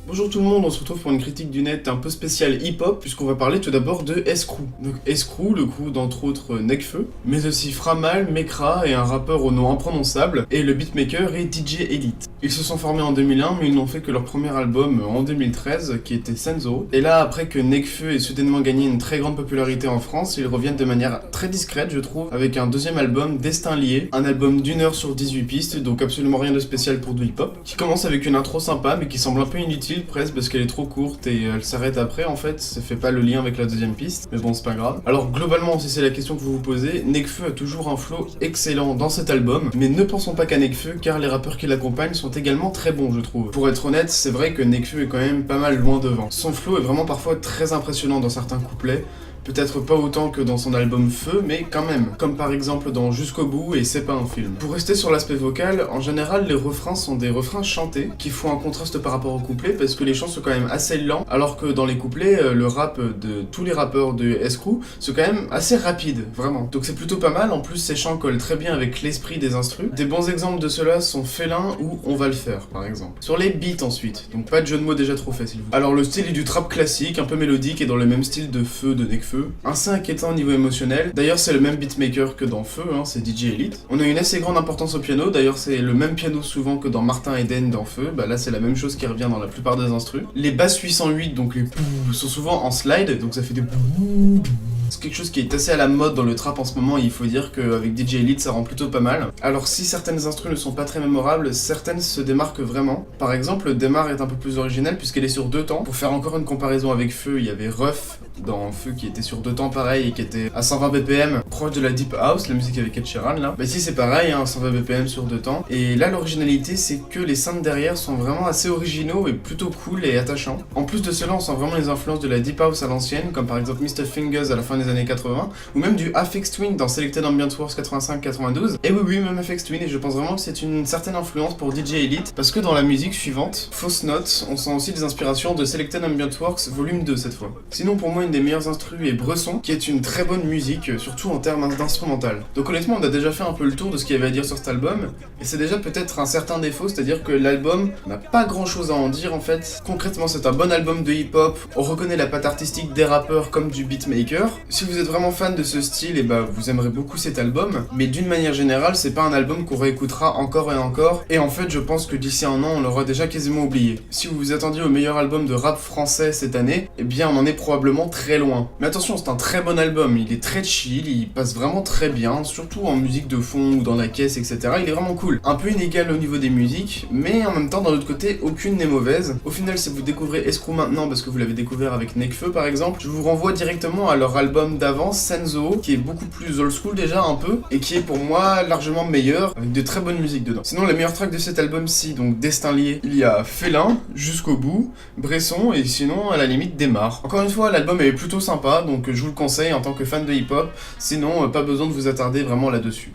Bonjour tout le monde, on se retrouve pour une critique du net un peu spéciale hip-hop, puisqu'on va parler tout d'abord de S-Crew. Donc S-Crew, le crew d'entre autres Nekfeu, mais aussi Framal, Mekra et un rappeur au nom imprononçable, et le beatmaker est DJ Elite. Ils se sont formés en 2001, mais ils n'ont fait que leur premier album en 2013, qui était Senzo. Et là, après que Nekfeu ait soudainement gagné une très grande popularité en France, ils reviennent de manière très discrète, je trouve, avec un deuxième album, Destin Lié, un album d'une heure sur 18 pistes, donc absolument rien de spécial pour du hip-hop, qui commence avec une intro sympa, mais qui semble un peu inutile presque parce qu'elle est trop courte et elle s'arrête après en fait, ça fait pas le lien avec la deuxième piste, mais bon c'est pas grave. Alors globalement, si c'est la question que vous vous posez, Nekfeu a toujours un flow excellent dans cet album, mais ne pensons pas qu'à Nekfeu car les rappeurs qui l'accompagnent sont également très bons je trouve. Pour être honnête, c'est vrai que Nekfeu est quand même pas mal loin devant. Son flow est vraiment parfois très impressionnant dans certains couplets, peut-être pas autant que dans son album Feu, mais quand même, comme par exemple dans Jusqu'au bout et C'est pas un film. Pour rester sur l'aspect vocal, en général les refrains sont des refrains chantés, qui font un contraste par rapport au couplet, parce que les chants sont quand même assez lents, alors que dans les couplets, le rap de tous les rappeurs de S-Crew, c'est quand même assez rapide, vraiment. Donc c'est plutôt pas mal, en plus ces chants collent très bien avec l'esprit des instrus. Des bons exemples de cela sont Félin ou On va le faire, par exemple. Sur les beats ensuite, donc pas de jeu de mots déjà trop fait s'il vous plaît. Alors le style est du trap classique, un peu mélodique et dans le même style de Feu de Nekfeu. Assez inquiétant au niveau émotionnel. D'ailleurs, c'est le même beatmaker que dans Feu, hein, c'est DJ Elite. On a une assez grande importance au piano. D'ailleurs, c'est le même piano souvent que dans Martin Eden dans Feu. Bah là, c'est la même chose qui revient dans la plupart des instrus. Les basses 808, donc les pouh, sont souvent en slide, donc ça fait des pouh. C'est quelque chose qui est assez à la mode dans le trap en ce moment et il faut dire qu'avec DJ Elite ça rend plutôt pas mal. Alors si certaines instrus ne sont pas très mémorables, certaines se démarquent vraiment. Par exemple, Démarre est un peu plus originale puisqu'elle est sur 2 temps. Pour faire encore une comparaison avec Feu, il y avait Ruff dans Feu qui était sur 2 temps pareil et qui était à 120 BPM, proche de la Deep House, la musique avec Ed Sheeran là. Bah ici c'est pareil, hein, 120 BPM sur 2 temps. Et là l'originalité c'est que les synths derrière sont vraiment assez originaux et plutôt cool et attachants. En plus de cela on sent vraiment les influences de la Deep House à l'ancienne, comme par exemple Mr. Fingers à la fin des années 80, ou même du Aphex Twin dans Selected Ambient Wars 85-92. Et oui, même Aphex Twin, et je pense vraiment que c'est une certaine influence pour DJ Elite, parce que dans la musique suivante, Fausse Note, on sent aussi des inspirations de Selected Ambient Works volume 2 cette fois. Sinon pour moi une des meilleures instrus est Bresson, qui est une très bonne musique, surtout en termes d'instrumental. Donc honnêtement on a déjà fait un peu le tour de ce qu'il y avait à dire sur cet album, et c'est déjà peut-être un certain défaut, c'est-à-dire que l'album n'a pas grand chose à en dire en fait. Concrètement c'est un bon album de hip-hop, on reconnaît la patte artistique des rappeurs comme du beatmaker. Si vous êtes vraiment fan de ce style, et bah vous aimerez beaucoup cet album, mais d'une manière générale, c'est pas un album qu'on réécoutera encore et encore, et en fait je pense que d'ici un an on l'aura déjà quasiment oublié. Si vous vous attendiez au meilleur album de rap français cette année, eh bien on en est probablement très loin. Mais attention, c'est un très bon album, il est très chill, il passe vraiment très bien, surtout en musique de fond ou dans la caisse, etc. Il est vraiment cool. Un peu inégal au niveau des musiques, mais en même temps d'un autre côté, aucune n'est mauvaise. Au final, si vous découvrez S-Crew maintenant parce que vous l'avez découvert avec Nekfeu par exemple, je vous renvoie directement à leur album d'avant, Senzo, qui est beaucoup plus old school déjà un peu, et qui est pour moi largement meilleur, avec de très bonnes musiques dedans. Sinon les meilleurs tracks de cet album-ci, donc Destin Lié, il y a Félin, Jusqu'au bout, Bresson, et sinon à la limite Démarre. Encore une fois, l'album est plutôt sympa, donc je vous le conseille en tant que fan de hip-hop, sinon pas besoin de vous attarder vraiment là-dessus.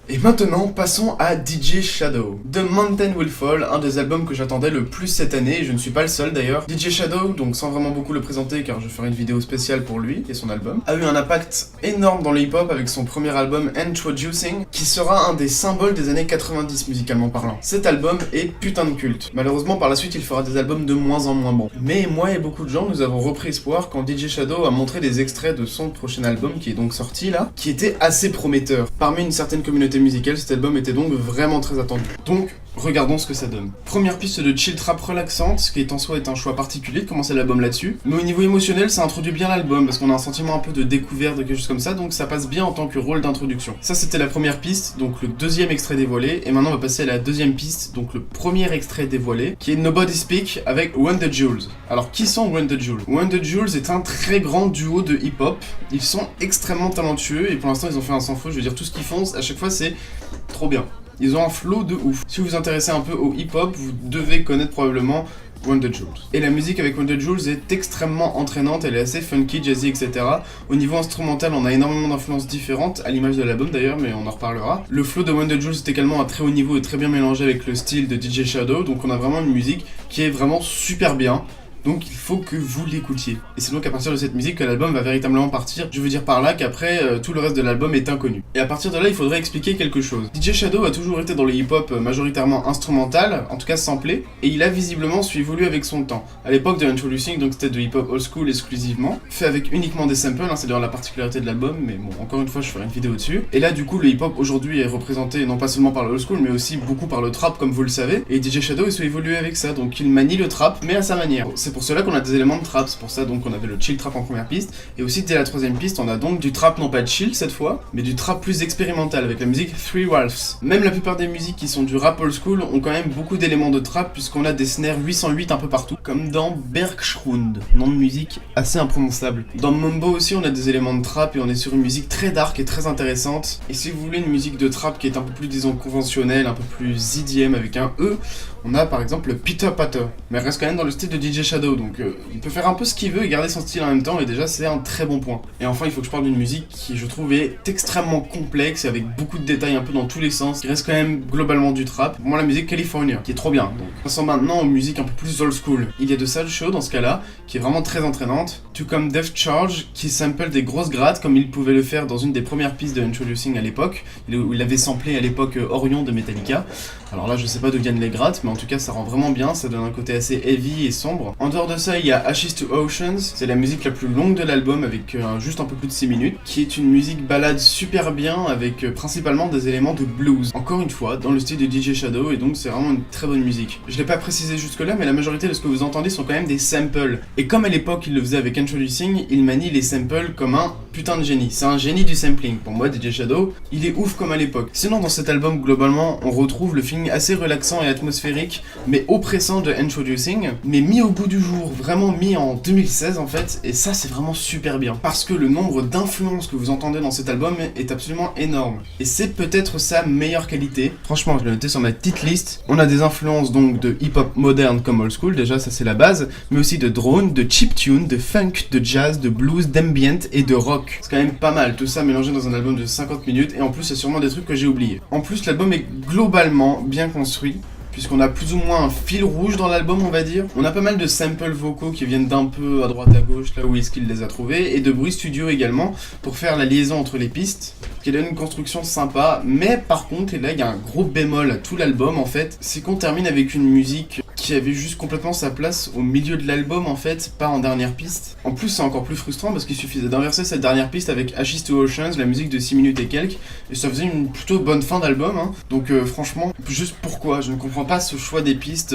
Et maintenant, passons à DJ Shadow. The Mountain Will Fall, un des albums que j'attendais le plus cette année, et je ne suis pas le seul d'ailleurs. DJ Shadow, donc sans vraiment beaucoup le présenter car je ferai une vidéo spéciale pour lui et son album, a eu un impact énorme dans le hip-hop avec son premier album Introducing, qui sera un des symboles des années 90 musicalement parlant. Cet album est putain de culte. Malheureusement par la suite il fera des albums de moins en moins bons. Mais moi et beaucoup de gens nous avons repris espoir quand DJ Shadow a montré des extraits de son prochain album qui est donc sorti là, qui était assez prometteur. Parmi une certaine communauté musicale, cet album était donc vraiment très attendu. Donc, regardons ce que ça donne. Première piste de chill trap relaxante, ce qui est en soi est un choix particulier de commencer l'album là-dessus. Mais au niveau émotionnel, ça introduit bien l'album, parce qu'on a un sentiment un peu de découverte, de quelque chose comme ça, donc ça passe bien en tant que rôle d'introduction. Ça c'était la première piste, donc le deuxième extrait dévoilé, et maintenant on va passer à la deuxième piste, donc le premier extrait dévoilé, qui est Nobody Speak avec When the Jules. Alors qui sont When the Jules? When the Jules est un très grand duo de hip-hop, ils sont extrêmement talentueux, et pour l'instant ils ont fait un sans faute, je veux dire tout ce qu'ils font, à chaque fois c'est trop bien. Ils ont un flow de ouf. Si vous vous intéressez un peu au hip-hop, vous devez connaître probablement When the Jules. Et la musique avec When the Jules est extrêmement entraînante, elle est assez funky, jazzy, etc. Au niveau instrumental, on a énormément d'influences différentes, à l'image de l'album d'ailleurs, mais on en reparlera. Le flow de When the Jules est également à très haut niveau et très bien mélangé avec le style de DJ Shadow, donc on a vraiment une musique qui est vraiment super bien. donc il faut que vous l'écoutiez. Et c'est donc à partir de cette musique que l'album va véritablement partir. Je veux dire par là qu'après, tout le reste de l'album est inconnu. Et à partir de là, il faudrait expliquer quelque chose. DJ Shadow a toujours été dans le hip-hop majoritairement instrumental, en tout cas samplé, et il a visiblement su évoluer avec son temps. À l'époque de Introducing, donc c'était de hip-hop old school exclusivement, fait avec uniquement des samples, c'est d'ailleurs la particularité de l'album, mais bon, encore une fois, je ferai une vidéo dessus. Et là, du coup, le hip-hop aujourd'hui est représenté non pas seulement par le old school, mais aussi beaucoup par le trap, comme vous le savez, et DJ Shadow il su évoluer avec ça, donc il manie le trap, mais à sa manière. C'est pour cela qu'on a des éléments de trap, c'est pour ça donc on avait le chill trap en première piste, et aussi dès la troisième piste, on a donc du trap non pas chill cette fois, mais du trap plus expérimental, avec la musique Three Wolves. Même la plupart des musiques qui sont du rap old school ont quand même beaucoup d'éléments de trap, puisqu'on a des snares 808 un peu partout, comme dans Bergschrund, nom de musique assez imprononçable. Dans Mambo aussi, on a des éléments de trap, et on est sur une musique très dark et très intéressante, et si vous voulez une musique de trap qui est un peu plus, disons, conventionnelle, un peu plus EDM avec un E, on a par exemple le Peter Patter, mais elle reste quand même dans le style de DJ Shadow, donc il peut faire un peu ce qu'il veut et garder son style en même temps, et déjà c'est un très bon point. Et enfin il faut que je parle d'une musique qui je trouve est extrêmement complexe, et avec beaucoup de détails un peu dans tous les sens, qui reste quand même globalement du trap. Pour moi la musique California, qui est trop bien. Donc passons maintenant aux musiques un peu plus old school. Il y a de Sad Show dans ce cas-là, qui est vraiment très entraînante, tout comme Def Charge, qui sample des grosses grattes, comme il pouvait le faire dans une des premières pistes de Introducing à l'époque, où il avait samplé à l'époque Orion de Metallica. Alors là je sais pas d'où viennent les grattes, mais en tout cas ça rend vraiment bien, ça donne un côté assez heavy et sombre. En dehors de ça, il y a Ashes to Oceans, c'est la musique la plus longue de l'album avec juste un peu plus de 6 minutes, qui est une musique balade super bien avec principalement des éléments de blues. Encore une fois, dans le style de DJ Shadow, et donc c'est vraiment une très bonne musique. Je l'ai pas précisé jusque là, mais la majorité de ce que vous entendez sont quand même des samples. Et comme à l'époque il le faisait avec Introducing, il manie les samples comme un putain de génie. C'est un génie du sampling. Pour moi, DJ Shadow, il est ouf comme à l'époque. Sinon, dans cet album, globalement, on retrouve le feeling assez relaxant et atmosphérique, mais oppressant de Introducing, mais mis au bout du jour, vraiment mis en 2016 en fait, et ça c'est vraiment super bien. Parce que le nombre d'influences que vous entendez dans cet album est absolument énorme. Et c'est peut-être sa meilleure qualité. Franchement, je l'ai noté sur ma petite liste. On a des influences donc de hip-hop moderne comme old school, déjà ça c'est la base, mais aussi de drone, de chiptune, de funk, de jazz, de blues, d'ambient et de rock. C'est quand même pas mal, tout ça mélangé dans un album de 50 minutes, et en plus il y a sûrement des trucs que j'ai oubliés. En plus l'album est globalement bien construit, puisqu'on a plus ou moins un fil rouge dans l'album, on va dire. On a pas mal de samples vocaux qui viennent d'un peu à droite à gauche, là où est-ce qu'il les a trouvés, et de bruit studio également, pour faire la liaison entre les pistes, qui donne une construction sympa, mais par contre, et là il y a un gros bémol à tout l'album en fait, c'est qu'on termine avec une musique qui avait juste complètement sa place au milieu de l'album en fait, pas en dernière piste. En plus c'est encore plus frustrant parce qu'il suffisait d'inverser cette dernière piste avec Ashes to Oceans, la musique de 6 minutes et quelques, et ça faisait une plutôt bonne fin d'album, hein. Donc franchement, juste pourquoi, je ne comprends pas ce choix des pistes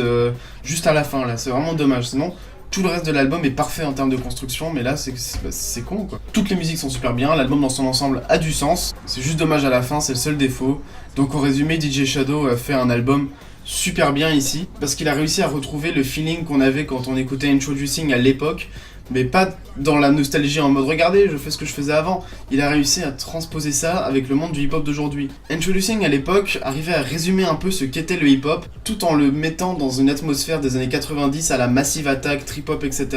juste à la fin là, c'est vraiment dommage, sinon tout le reste de l'album est parfait en termes de construction, mais là c'est con quoi. Toutes les musiques sont super bien, l'album dans son ensemble a du sens, c'est juste dommage à la fin, c'est le seul défaut. Donc en résumé, DJ Shadow a fait un album super bien ici, parce qu'il a réussi à retrouver le feeling qu'on avait quand on écoutait Introducing à l'époque, mais pas dans la nostalgie en mode regardez, je fais ce que je faisais avant. Il a réussi à transposer ça avec le monde du hip-hop d'aujourd'hui. Introducing à l'époque arrivait à résumer un peu ce qu'était le hip-hop, tout en le mettant dans une atmosphère des années 90 à la Massive Attack, trip-hop, etc.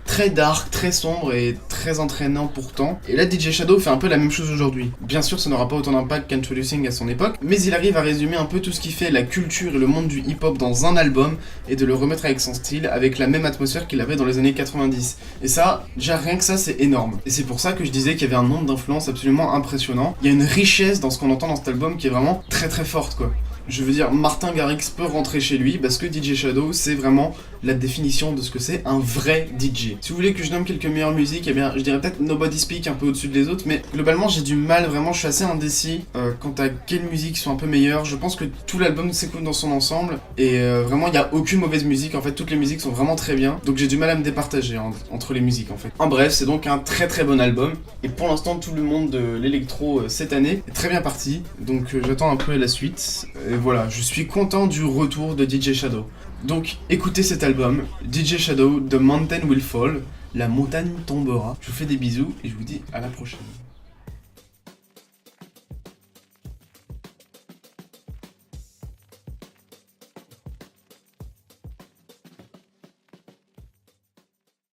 Très dark, très sombre et très entraînant pourtant. Et là DJ Shadow fait un peu la même chose aujourd'hui. Bien sûr ça n'aura pas autant d'impact qu'Introducing à son époque, mais il arrive à résumer un peu tout ce qui fait la culture et le monde du hip-hop dans un album, et de le remettre avec son style, avec la même atmosphère qu'il avait dans les années 90. Et ça, déjà rien que ça, c'est énorme. Et c'est pour ça que je disais qu'il y avait un nombre d'influences absolument impressionnant. Il y a une richesse dans ce qu'on entend dans cet album qui est vraiment très très forte quoi. Je veux dire, Martin Garrix peut rentrer chez lui parce que DJ Shadow, c'est vraiment la définition de ce que c'est un vrai DJ. Si vous voulez que je nomme quelques meilleures musiques, eh bien, je dirais peut-être Nobody Speak un peu au-dessus de les autres, mais globalement, j'ai du mal, vraiment, je suis assez indécis quant à quelles musiques sont un peu meilleures. Je pense que tout l'album s'écoute dans son ensemble, et vraiment, il n'y a aucune mauvaise musique, en fait, toutes les musiques sont vraiment très bien, donc j'ai du mal à me départager entre les musiques, en fait. En bref, c'est donc un très très bon album, et pour l'instant, tout le monde de l'électro cette année est très bien parti, donc j'attends un peu la suite. Et voilà, je suis content du retour de DJ Shadow. Donc écoutez cet album, DJ Shadow, The Mountain Will Fall, la montagne tombera. Je vous fais des bisous et je vous dis à la prochaine.